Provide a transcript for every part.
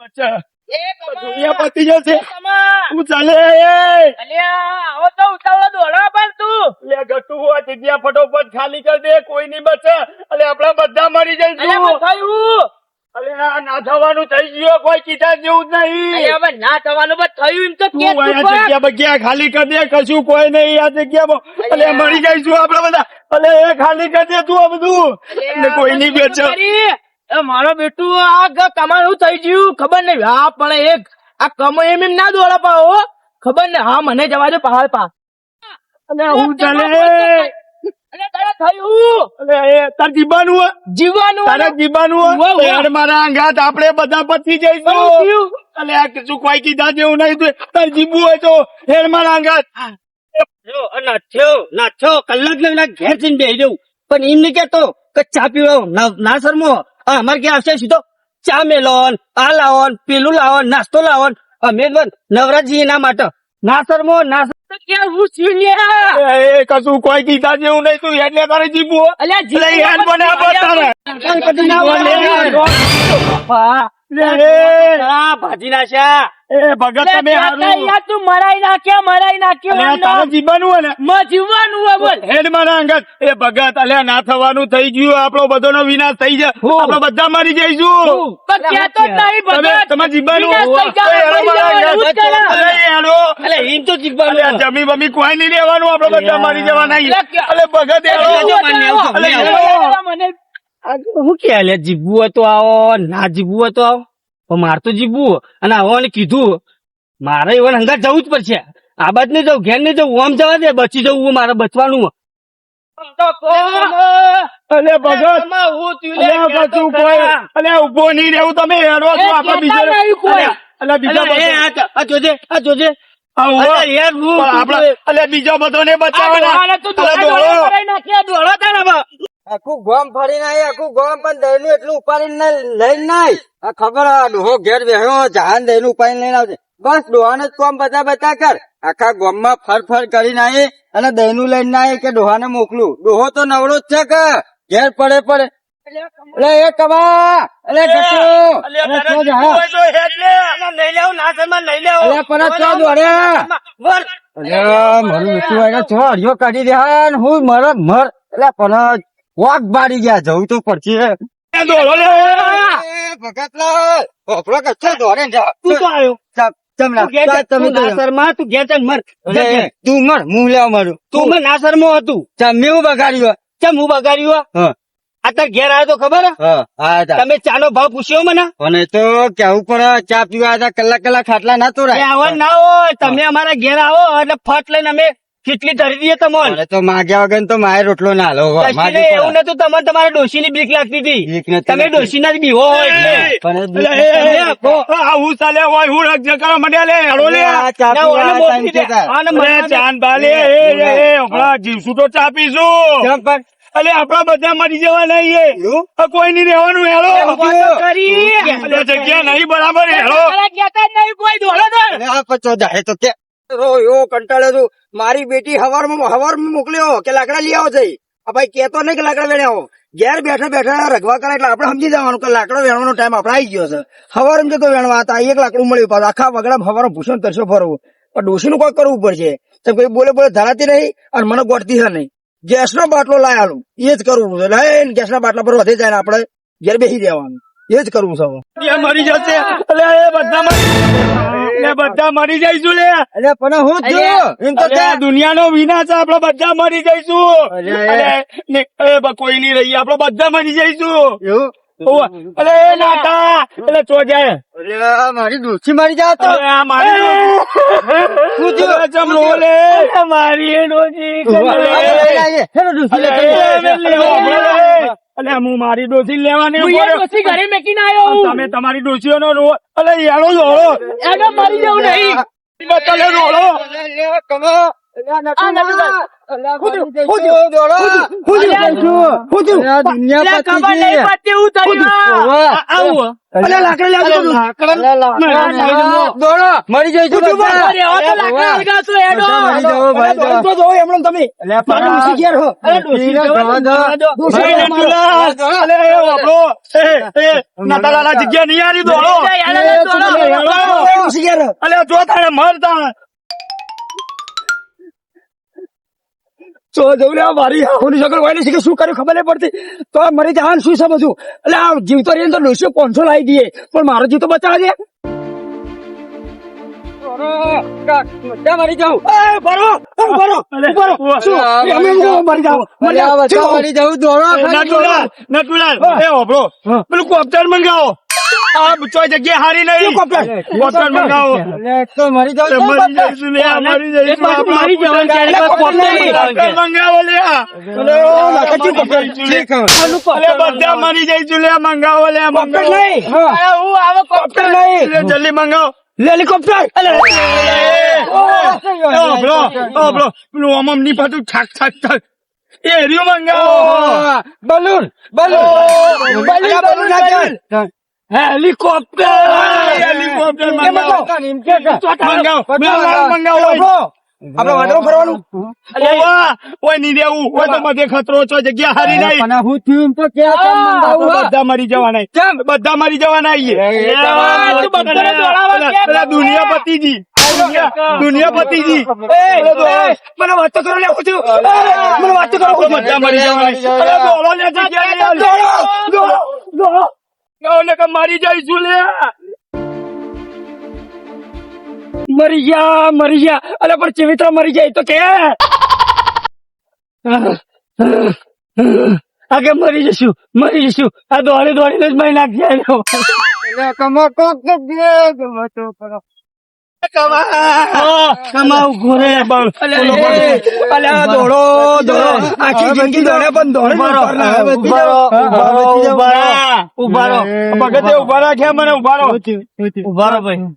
બચ્ચા એ કમા. દુનિયા પતી જશે. એ કમા. તું ચાલે અલ્યા આવો તો ઉતાવળો દોડો પણ તું લે ગટુ આ જગ્યા ફટોફટ ખાલી કરી દે, કોઈ નહીં બચે. અલે આપડા બધા મરી અલ્યા જઈશું. પણ થયું અલે આ ના થવાનું થઈ ગયું, કોઈ કીધા જેવું જ નહીં. અલ્યા હવે ના થવાનું પણ થયું એમ તો કે તું આ જગ્યા બગ્યા ખાલી કરી દે, કશું કોઈ નહીં આ જગ્યામાં. અલે મરી જઈશું આપડે બધા. અલે એ ખાલી કરી દે તું આ બધું. એટલે કોઈ નહીં બેચે. મારો બેટું આ કમાનું થઈ ગયું ખબર નહીં. હા પણ એક આ કમો એમ ના દોડા પાવો ખબર ને. હા મને જવા દે પહાડ પા. અને હું ચાલે અને તારે થયું અલે એ તાર જીવવાનું હે? જીવવાનું તારે જીવવાનું હે? વાહ, વાહ. યાર મારા અંગાત આપણે બધા પતી શું જઈશું. થયું? અલે આ કશું કોઈ કીધા જેવું નહીં. તું તાર જીવવું હોય તો હેર મારા અંગાત. નાથ્યો કલાક લગના ઘેર જઈને બેસી જવું પણ એમ નહીં કેતો કે ચા પીવો ના શરમો. અમારે ક્યાં આવશે સીધો ચા મેલોન આ લાવોન પેલું લાવોન નાસ્તો લાવોન. અમે નવરાજી એના માટે ના શરમો ના તો ક્યાં હું છું લ્યા? એ કશું કોઈ કીધા જેવું નહીં. તું એટલે તારે જીવવું હોય? અલ્યા એટલે યાર મને આ બતાવે. ભાજી નાખ્યા. એ ભગત તમે હારું. યાર તું મરાઈ નાખ્યો અલે આ તારે જીવવાનું હોય ને માં જીવવાનું હોય બોલ. હેડ મારા અંગત. એ ભગત અલ્યા ના થવાનું થઈ ગયું. આપણો બધાનો વિનાશ થઈ જાય. આપણે બધા મરી જઈશું. પણ કહેતો જ નહીં તમે ભગત. તમારે જીવવાનું વિનાશ થઈ જાય, હેડો મારા મરી અંગત. જવાનું. અલે હેડો. અલે એમ તો જીવવાનું. અલે જમી બમી કોઈ નહીં રહેવાનું. આપણે બધા મરી જવાના. અલ્યા, અલે ભગત હેડો. અલે હેડો. મને હું કે લે જીવવું હોય તો આવો ના જીવવું હોય તો આવો પણ મારે તો જીવવું. અને આવવાને કીધું મારે એવા હંગાત જવું જ પડશે. આ બાદ નહીં જવું ઘેર નહીં જવું આમ જવા દે બચી જવું મારે બચવાનું. તો અલે ભગત હું અલે કશું કોઈ અલે ઉભો નહીં રહેવું. તમે હેડો છો આપણે બીજો. અલે બીજા આ જોજે આ જોજે આવો. અરે યાર હું પણ આપણે અલે બીજો બધાને બચાવવાના. અલે દોડો. આખું ગોમ ફરીને આવી આખું ગોમ પણ દહીનું એટલું ઉપાડીને લઈને નાય. આ ખબર આ ડોહો ઘેર બેહ્યો જહાન દહીનું ઉપાડીને લઈને આવશે. બસ ડોહાને જ કોમ બતા કર. આખા ગોમમાં ફર કરીને આવી અને દહીનું લઈને આવી કે ડોહાને મોકલું. ડોહો તો નવરો જ છે કે ઘેર પડે. અલે એ કમા અલે ગટુ અલે અલે તારે ચો જીવવું જા. હોય તો હેડ લે. નહીં લેવું ના સન્માન નહીં લેવું. અલે પરત ચો દોડે. અલે મારું બેટું આને ચો હરિયો કાઢી દે ને હું મર એટલે પણ વાઘ બાળી ગયા જવું તો પડશે. દોડો લે. ભગતલાલ ઓપરો કચ્છો દોડે જા. તું તો આવ્યો ચમલા તું ઘેર જા. તું ના શરમા તું ઘેર ચાલ મર. તું મર મું લેવા મારું તું મને ના શરમો હતું ચમ હું બગાડ્યું ચમ હું બગાડ્યું હા આ તાર ઘેર આવ્યો તો ખબર હે? હા તમે ચાનો ભાવ પૂછ્યો મને અને તો કેવું પડે ચા પીવા હતા કલાક ખાટલા ના એ તોડાય. આવવાનું ના હોય તમે અમારા ઘેર આવો એટલે ફટ લઈને અમે ખીચલી ધરી દઈએ તમને. મને તો માગ્યા વગર તો મારે રોટલો ના લો કશીને એવું નતું તમને તમારા ડોશી ની બીક લાગતી હતી. તમે ડોશી ના જ બીવો હોય એટલે હું ચાલે હોય હું રક્ષ કરવા માંડ્યા લે હેડો લે. ના, ઓને મોકલી દે. આને અરે મરવા દે. ચાંદ બાલે હમણાં જીવશું તો ચાપીશું. અલે આપડા બધા મરી જવાના છીએ. કોઈ નહીં રહેવાનું હેડો. અલે જગ્યા નહીં બરાબર હેડો. કોઈ દોડો તો કંટાળ્યો છું. મારી બેટી હવારમાં મોકલ્યો કે લાકડા લઈ આવો જઈ. આ ભાઈ કેતો નહીં કે લાકડા વેણે આવો. ઘેર બેઠા રગવા કરે એટલે આપડે સમજી જવાનું કે લાકડો વેણવાનો ટાઈમ આપડે આવી ગયો છે. હવારમાં જતો વેણવા હતા એક લાકડું મળ્યું પાછું આખા વગડા હવારમાં ભૂષણ કરશો ફરવું. પણ ડોશી નું કોઈ કરવું પડશે. કોઈ બોલે ધરાતી નહીં અને મને ગોઠતી છે નહીં. ગેસ નો બાટલો લાયાલું એ જ કરવું છે. લઈને ગેસ ના બાટલા પર વધે જાય ને આપડે ઘેર બેસી દેવાનું એ જ કરવું છે. ત્યાં મરી જશે. અલે એ બધા મરી જઈશું લે. એટલે પણ હું જ એમ તો અલે આ દુનિયાનો વિનાશ છે. આપડે બધા મરી જઈશું. કોઈ નહીં રહી. આપડે બધા મરી જઈશું. એવું અલે એ નાટા એટલે ચો જાય. મારી ડોશી મારી જાવ તો અલે આ મારી ચમરો લે. મારી ડોશી અલે હું મારી ડોસી લેવાની ડોશી ઘરે મેકીને આવ્યો હું. તમે તમારી ડોસીઓ નો રો. અલે યારો દોડો. એને મરી જવું નહીં. બતાલે દોડો. એટલે ખબર નહીં પડતી એવું થયું. આવું અલે લાકડા લાવજો. દોડો મરી જઈશું બધા. અરે, હવે તો લાકડા હળગાવશો, હેડો. એમણે તમે મારા ડોશી ઘેર હો. અરે, ડોશી જવા દો. અલે વાપરો. નાતાલાલા જગ્યા નહીં આવી દોડો. હેડો, હેડો, જો તારે મર તારે જો જવું લે મારી આંખોની શકલ હોય ને શું કર્યું ખબર નહીં પડતી તો મરી જવાનું શું સમજવું એટલે આ જીવતો રહીને તો 500 લાવી દઈએ પણ મારો જીવ તો બચાવે છે મરી જાઉં બરો શું મરી જાઉં નટુલાલ એ હોભળો પેલું કોપ્ટર મંગાવો આ ચોય જગ્યા હારી નહીં કોપ્ટર મંગાવો મરી જાઉં મરી જઈશું લે મરી જઈશું કોપ્ટર મંગાવો લે બધા મરી જઈશું લે મંગાવો લે મંગાવો હું આવો કોપ્ટર જલ્દી મંગાવો હેલિકોપ્ટર પેલું અમમ ની પાછું ઠાક ઠાક ઠાક એ હેરિયો મંગાવો બલૂન હેલિકોપ્ટર હેલિકોપ્ટર મંગાવો આપડે વાટો ફરવાનું ઓય નહીં દેવું ઓય તો બધે ખતરો છો જગ્યા હારી નહીં હું થયું તો બધા મરી જવાના બધા મરી જવાના દુનિયાપતિજી દુનિયાપતિજી મને વાત તો કરો લે હું થયું મને વાત તો કરો બધા મરી જવાના મારી જઈશું લે મરી ગયા અરે પણ ચિવિત્ર મરી જાય તો કે આગે મરી જશું આ દોડીને જ મરી નાખી કમાવ ઘોરે દોડો આખી જિંદગી દોડે પણ ઉભા રહો ભગતે ઉભા રાખ્યા મને ઉભા રહો ભાઈ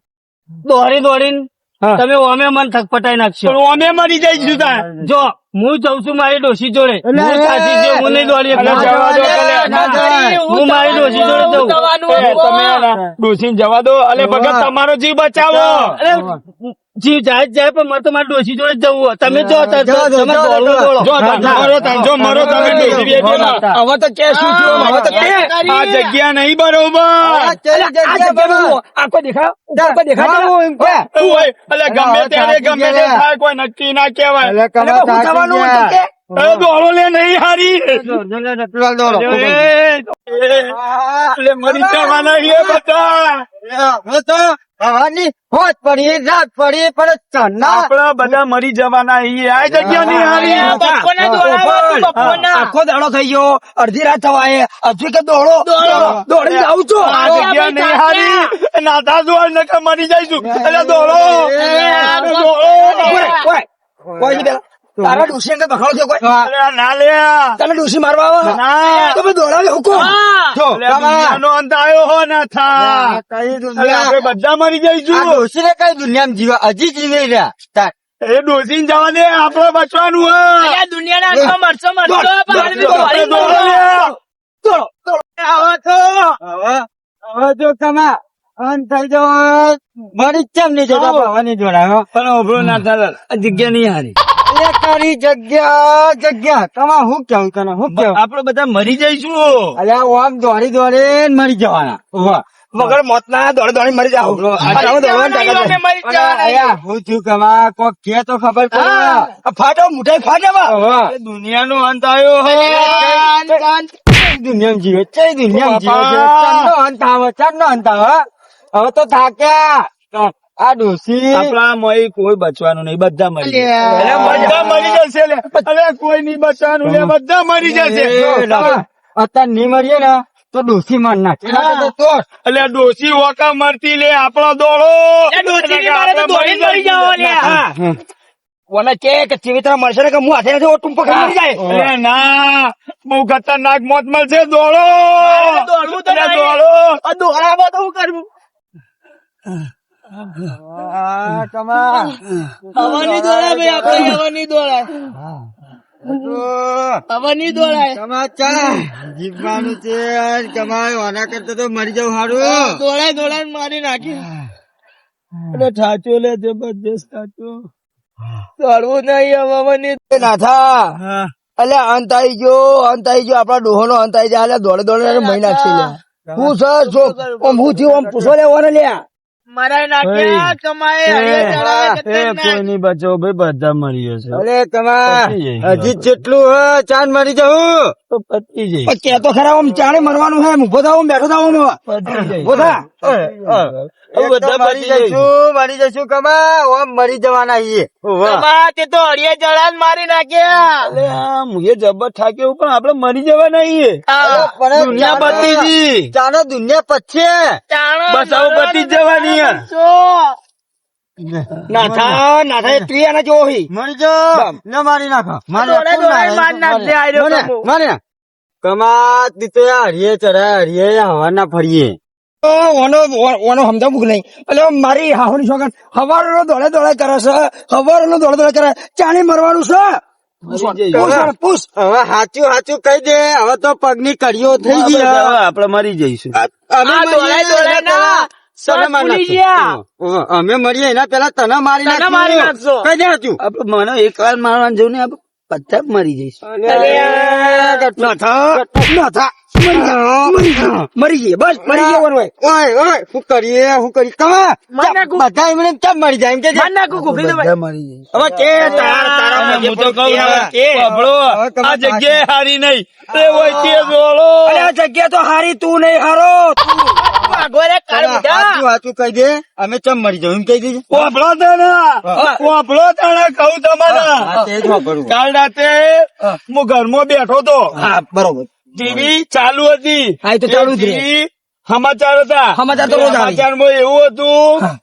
દોડીને તમે ઓમે મન થકપટાઈ નાખશો પણ અમે મરી જઈશું તાર જો હું જઉં છું મારી ડોશી જોડે હું સાચી છે હું નહીં દોડી શકતો. હું મારી ડોશી જોડે જઉં તમે ડોસી જવા દો અલે ભગત તમારો જીવ બચાવો જીવ જાય પણ મારે તો મારી ડોશી જોડે જ જવું તમે જો તમે દોડો જો મરો તમે ડોસી બેઠો ના. હવે તો કે શું થયું હવે તો કે આ જગ્યા નહીં બરોબર આખો દેખાય અલે ગમે ત્યારે થાય કોઈ નક્કી ના કહેવાય દોડો લે નહીં હારી એટલે મરી જવાના એ બધા હોત પડી રાત પડી પણ આપડા બધા મરી જવાના આ જગ્યા નહીં હારી આખો દાડો થઈ ગયો અડધી રાત થવાય હજુ કે દોડી જાઉં છું આ જગ્યા નહીં હારી નાતા જોડ નકર મરી જઈશું એટલે દોડો તારા ડોસી અંગે બખાડો છે કોઈ અરે ના લે તમે ડોસી મારવા આવો ના તમે દોડાવે હુકમ દુનિયાનો અંત આવ્યો હો ના થા આપણે બધા મરી જઈશું ડોસી ને કઈ દુનિયામાં જીવા હજી જીવી રહ્યા એ ડોસી જવા દે આપડે બચવાનું હે દુનિયાના મરચો હવે જો કમા અંત થઈ જાવ મરી કેમ નહીં જતા ભવાની જોડા પણ ઓભળો ના થાય આ જગ્યા નહીં હારી તારી જગ્યા તમા હું કેવું તને હું કેવું આપડે બધા મરી જઈશું અલ્યા આમ દોડી મરી જવાના વગર મોત ના દોડી મરી જાવ હું થયું કમા કોક કે તો ખબર પડે ફાટો મુઠાઈ ફાટે દુનિયાનો અંત આવ્યો હે દુનિયામાં જીવે છે ચાંદનો અંત આવે હવે તો થાક્યા આ ડોસી આપડા મોય કોઈ બચવાનું નહીં બધા મરી બધા મરી જશે લે અરે કોઈ નહીં બચવાનું લે બધા મરી જશે અત્યારે નહીં મરીએ ને તો ડોસી માર નાખે એટલે ડોસી વોકા મરતી લે આપડો દોડો ઓને કે ચિવિત્ર મળશે ને કે હું હાથે નથી ટૂંપો ખાઈ મરી જાય અરે ના બહુ ખતરનાક મોત મળશે દોડો દોડવું તો નહીં. દોડો દોડામાં તો હું કરવું હવાની દોડાય ભાઈ આપણે હવાની દોડાય હવાની દોડાય જીવવાનું છે કમાય આના કરતા તો મરી જાવ સારું દોડાય મારી નાખી એટલે ઠાચો લે જબરજસ્ત ઠાચો દોડવું નહીં હવાની નાથા એટલે અંત આવી ગયો આપડા ડોહો નો અંત આવી જાય દોડે મહિના છે હું સર છો હું થયું પૂછો લેવાનો લ્યા મરાઈ નાખ્યા કમાએ હળીએ ચડાવે કે તે ના. કોઈ નહીં બચો ભાઈ, બધા મરી જશે. અરે તમા પતી જાય. હજી જેટલું હ ચાંદ મરી જવું તો પતી જાય. પણ કે તો ખરા આમ ચાણે મરવાનું હે ઉભો થાવ બેઠો થાવ પતી જાય. ઉભો થા બધા મરી જઈશું કમા ઓમ મરી જવાના છીએ કમા તે તો હળીએ ચડાવીને મારી નાખ્યા. અલે આ મુએ જબર થાક્યો પણ આપડે મરી જવા નહીં. દુનિયા બતી ગઈ. ચાલો દુનિયા પછે ચાણો બસ આવું પતી જ જવાની હે. ના થાય તું એના જેવો હી મરી જાઓ ન મારી નાખો દોડે દોડે માર નાખજે આ રહ્યો કમો. મારે કમા દીતો હરિયે ચડ્યા હરિયે હવા ના ફરીએ ઓનો સમજાવું નહીં એટલે મારી હાહુની છોકરા હવારનો દોડે દોડે કરે છે હવારનો દોડે દોડે કરે ચાણી મરવાનું છે પૂછ હવે હાચું કહી દે હવે તો પગની કડીઓ થઈ ગઈ હવે આપડે મરી જઈશું. આ દોડે દોડે ના તને મારી ભૂલી ગયા. નાખશું. અમે મરીએ એના પેલા તને મારી તને મારી નાખશો. કહી દે હાચું આપડે મને એક વાર મારવાનું જવું ને આપડે બધા મરી જઈશું. મરી જઈએ બસ મરી જવાનું હોય ઓય શું કરીએ કમા માર નાખું. બધા એમને કેમ મરી જાય એમ કે માર નાખું કુકરી દે બધા ભાઈ. મરી જઈશું. હવે કે તારા અને હું તો કહું હવે કે સાંભળો, હવે કમાલ આ જગ્યાએ હારી નહીં તે હોય તે જોડો. અરે આ જગ્યા તો હારી તું નહીં હારો આગળ એક કાળ બીજા. હાચું કહી દે અમે ચમ મરી જાવ એમ કહી દેજે વાપરો તાણા, વાપરો તાણા કહું તમારા. હા, તે જ વાપરવું. કાલ રાતે હું ઘરમાં બેઠો તો, હા બરોબર ટીવી ચાલુ હતી. હા, એ તો ચાલુ જ રહે. TV સમાચાર હતા. સમાચાર તો રોજ આવે. સમાચારમાં એવું હતું હા.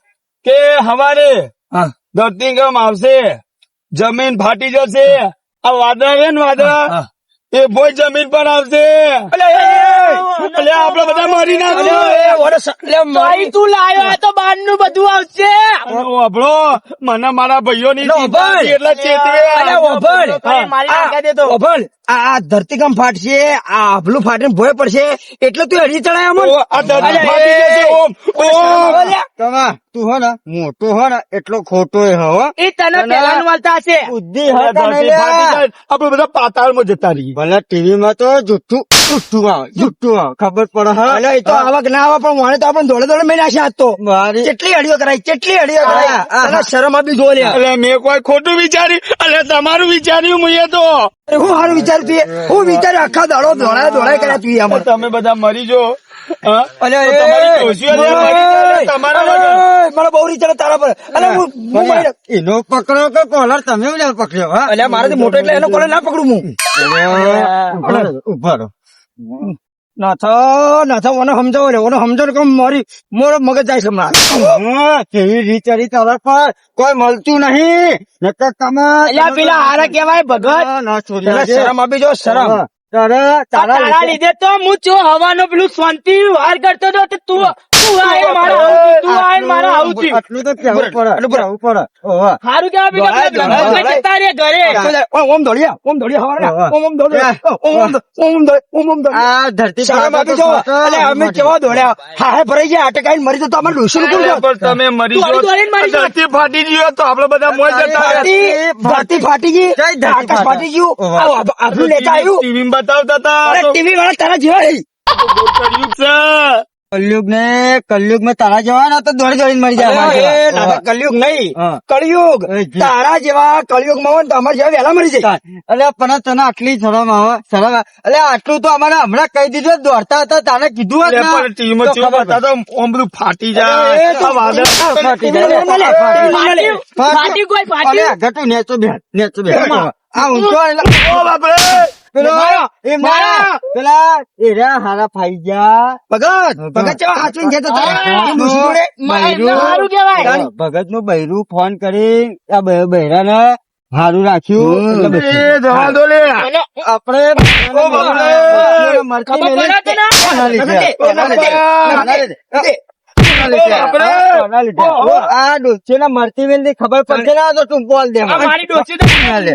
કે હવારે હા ધરતીકંપ આવશે, જમીન ફાટી જશે, આ વાદળ છે ને વાદળ હા. એ ભોય જમીન પર આવશે. એટલે આપડે બધા મરી નાખશું. ભાઈ તું લાયો આ તો બહારનું બધું આવશે. વાપરો મને મારા ભાઈઓની નો, ચિંતા ભાઈ. હતી એટલે ચેતવે. અરે, વાપર. મારી નાખી દેતો. ઓભળ આ ધરતીકંપ ફાટશે આ આભલું ફાટીને ભોય પડશે એટલે તું હરી ચડાય અમર આ ધરતી ફાટી જશે. ઓમ ઓમ. કમા તું હો ને મોટો હો ને એટલો ખોટો હો એ તને પેલા વાળતા છે. બુદ્ધિ આ હતા ધરતી નહીં ફાટી લ્યા. જાય આપડે બધા પાતાળમાં જતા રહીએ. ભલે ટીવી માં તો જુઠ્ઠું આવે ખબર પડે અલે એ તો આવક ના આવે પણ વાણે તો આપણે દોડે દોડે મેં નાખ્યા આજ તો મારી કેટલી હડીઓ કરાઈ કેટલી હડીઓ કરાઈ તને શરમ આપી જો લે એટલે મેં કોઈ ખોટું વિચાર્યું, એટલે તમારું વિચાર્યું મુએ તો. અરે હું સારું વિચાર્યું તું એ? હું વિચાર્યું આખા દાડો દોડાય દોડાય કર્યા તું આમાં તમે બધા મરી જો. હા? અલે તો તમારી ડોશીઓ જે મરી જાય એટલે તમારા વગર. મને બહુ રીચારે તારા પર અલે હું મરી એનો પકડો કે કોલર તમે ને પકડ્યો હા અલ્યા મારાથી મોટો એટલે એનો કોલે ના પકડું હું ઉભા રહો ના થા ઓને સમજાવો રે ઓને સમજાવો કે મારી મોરો મગજ જાય છે હમણાં હા, કેવી રીચારી તારા પર કોઈ મળતું નહીં નકર કમા અલ્યા પેલા હારા કેવાય ભગત. ના છોડી એટલે દેજે. શરમ આપી જો શરમ હા, તારા તારા લીધે તો હું જો હવાનો પેલું શાંતિ વાર કરતો હતો તો તું આય મારા આવું તું આય મારા આવું થયું. આટલું તો કહેવું પડે કહેવું પડે ઓહો. હારું કેવાય દોડાય, પેલા દોડાય. જતા રે ઘરે. ઓમ દોડ્યા હવારે ઓમ દોડ્યા આ ધરતી શરમ આપી જો એટલે અમે કેવા દોડ્યા હા ભરાઈ ગયા અટકાઈને મરી જતો અમારે ડોશીનું કેવું અરે પણ તમે મરી તું જો, દોડીને મરી આ ધરતી ફાટી ગયો તો આપડે બધા મોય જતા રહ્યા. ધરતી ફાટી ગઈ જય ધરતી આકાશ ફાટી ગયું ઓહો. આપણું નેતા આવ્યું ટીવી માં બતાવતા હતા અરે તો ટીવી વાળા તારા જેવા નહીં બહુ કર્યું છે. કલયુગ માં તારા જવાના તો દોડી દોડીને મરી જાય અમારા એ જેવા. દાદા કલયુગ નહીં હા. કળયુગ એ જી. તારા જેવા કળયુગ માં હોય ને તો અમારા જેવા વહેલા મરી જાય અલ્યા પણ તને આટલી શરમ આવે શરમ આવે. અલ્યા આટલું તો અમારે હમણાં કહી દીધું દોડતા હતા તાને કીધું હોત એટલે ને પણ ટીવી માં તો કેવું ખબર બતાવતા હતા, આમ બધું ફાટી અરે જાય. એ તો આ વાદળ ફાટી જાય. ફાટી કોઈ ફાટી. અલ્યા ઘટું નેચો બે આ ઊંચો ઓ બાપરે. પેલો એ મારા પેલા એરા હારા ફાઈ ગયા ભગત જેવા હાચવીને જતો હતો. હા. એ ડોશી જોડે હારું કેવાય. ભગત નું બૈરું ફોન કરી આ બૈરા ને હારું રાખ્યું એટલે એ બચ્યું. જવા દો લે. આપણે ઓ બાપરે. મરતી ખબર મેલી પડે કે ના? કોના લીધે? કોના લીધે? કોના લીધે? કોના લીધે? ઓ બાપરે. કોના લીધે? આ ડોશી ને મરતી મેલી ખબર પડશે ને તો તું બોલ દે આ મારી ડોશી તો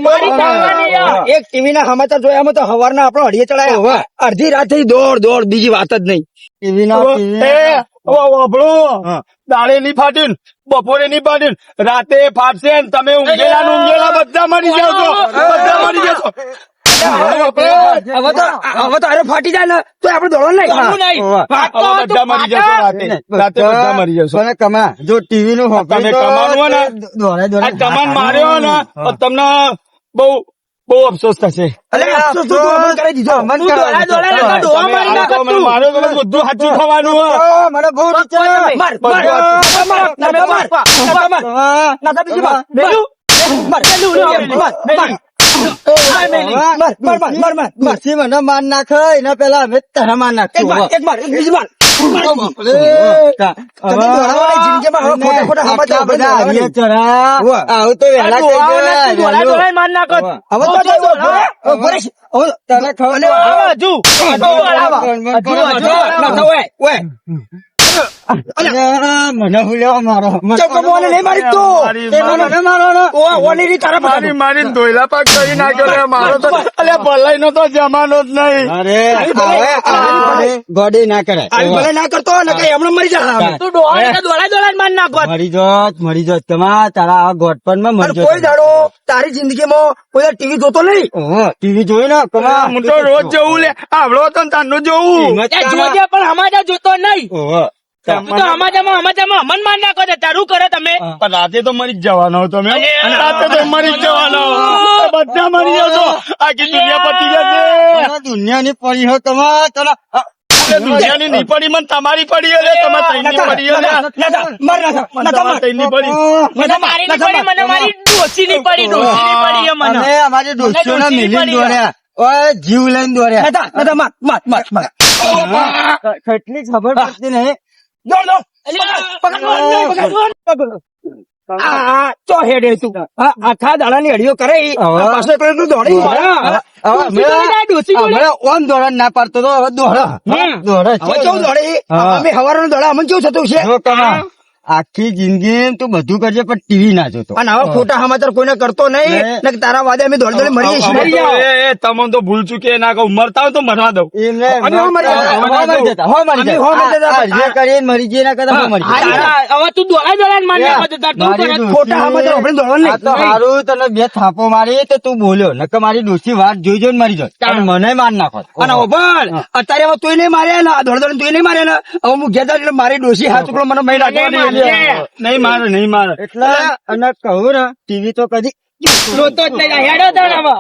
મારી ચાલવાની યાર. એક ટીવી ના સમાચાર જોયામાં તો હવારના આપણો હડીએ ચડાયા અડધી રાત થઈ દોડ બીજી વાત જ નહીં ટીવી ના એ વાપરો. હા. દાડે ની ફાટીને બપોરે ની ફાટીને રાતે ફાટશે ને તમે ઊંઘેલા ને ઊંઘેલા બધા મરી જાવ છો, બધા મરી જશો. હવે તો અરે ફાટી જાય ને તો આપણે દોડવાનું નહીં. દોડવું નહીં. વાત તો હવે બધા મરી જશો રાતે બધા મરી જશો પણ કમા જો ટીવી નું તમે કમાવાનું હોય ને આ કમાન માર્યો ને તો તમને બહુ બહુ અફસોસ થશે અરે અફસોસ તો તું અમને કરી દીધો. તું દોડા દોડા ને ડોહા મારી નાખત તું. મારો તો બધું સાચું થવાનું હોય. મને બહુ માર, માર, માર, માર, માર. નાતા બીજું માર. મેલું? મેલું, લો, મેલું. પછી મને માર નાખે એના પેલા અમે તારા માર નાખશું એક માર, બીજું માર. તમે દોડાવાળી જિંદગીમાં હવે ખોટા ખોટા સમાચાર આટલા બધા આવીએ ચરા. આવું તો આ વહેલા ડોહાઓને તું દોડા થઈ દોડા માર નાખત. હવે તો જો દોડા. હવે ભરેશ. હવે તને ખબર અને આ હજુ. નાતા ઓય, ઓય. મને ભૂલ્યો મારો ચૌકો મોને નહીં મારી તો. મારી- એ મને મારો ને. ઓની રી તારા મારી મારી ધોઈલા પાક કરી નાખ્યો લે મારો તો અલ્યા ભલાઈ નો તો જમાનો જ નહીં. અરે હવે ગોડી ના કરાય આવી ભલે ના કરતો ને કે એમણે મરી જા. તું ડોહાને દોડા દોડા માર નાખત. મરી જોત તમા તારા આ ગોટપણ માં અને મરી કોઈ દાડો તારી જિંદગીમાં કોઈ ટીવી જોતો નહીં. ટીવી જોઈ ને કમા હું તો રોજ જોઉં લે આવડો તો તારનું જોઉં એ જોજે પણ હમાજા જોતો નહીં. તું તો હમાજામાં અમન માર નાખો છે. તારું કરે તમે. પણ રાતે તો મરી જ જવાનો હતો મેં અને રાતે તો મરી જ જવાનો બધા મરી જશો આખી દુનિયા પતી જશે દુનિયાની પડી હો તમા તારા એટલે દુનિયાની નહીં પડી મને તમારી પડી એટલે તમારે તઈની પડી એટલે તમારે તઈની પડી મને મારી નહીં પડી, મને મારી ડોશીની પડી, ડોશીની પડી એ મને. અમે અમારી દોસ્તીઓના દોસ્તીની મિલીને પડી. દોડ્યા ઓય જીવ લઈને દોડ્યા નાતા માર. કેટલી ખબર પડતી નહીં દોડ દોડ. પકડ. ચો હેડે તું. આખા દાડાની અડીઓ કરે ઈ. હવે. પાછો એકલો તું દોડી. ડોશી જોડે, ડોશી જોડે. ઓમ દોડા ના પાડતો તો હવે દોડા દોડા હવે કેવું દોડે ઈ? હા. અમે હવારનો દોડા અમને કેવું થતું છે? જો કમા આખી જિંદગી તું બધું કરજે પણ ટીવી ના જોતો અને હવે ખોટા સમાચાર કોઈને કરતો નહીં ને કે તારા વાદે અમે દોડી દોડી મરીએ છીએ. મરી જાઓ. એ તમને તો ભૂલ ચૂકી ના કહું મરતા હોય તો મરવા દઉં એમને અમે હો મરી જતા. હો મરી જતા હો મરી અમે હો મરી જતા. જતા જે કરીને મરી જઈએ ના કરતા હો મરી જતા તારા- હવે તું દોડા દોડા માર નાખો છે. તાર તું મારી કરે. ડોશી- ખોટા સમાચાર આપણે દોડવાનું આ તો નહીં. હારું તને બે થાપો મારી તો તું બોલ્યો નકર મારી ડોશી વાત જોઈ જોઈને મરી જાય અને મને માર નાખો અને હવે પણ અત્યારે હવે તુંય નહીં માર્યા ને આ દોડ દોડ તુંય નહીં માર્યા ને હવે હું ઘેર જાઉં એટલે મારી ડોશી હાથ ઉકળો મને મહી નાખવાની. નહીં મારે નહીં મારે એટલે અને કહું ને ટીવી તો કદી રોતો જ નહીં. હેડો તાણ હવે.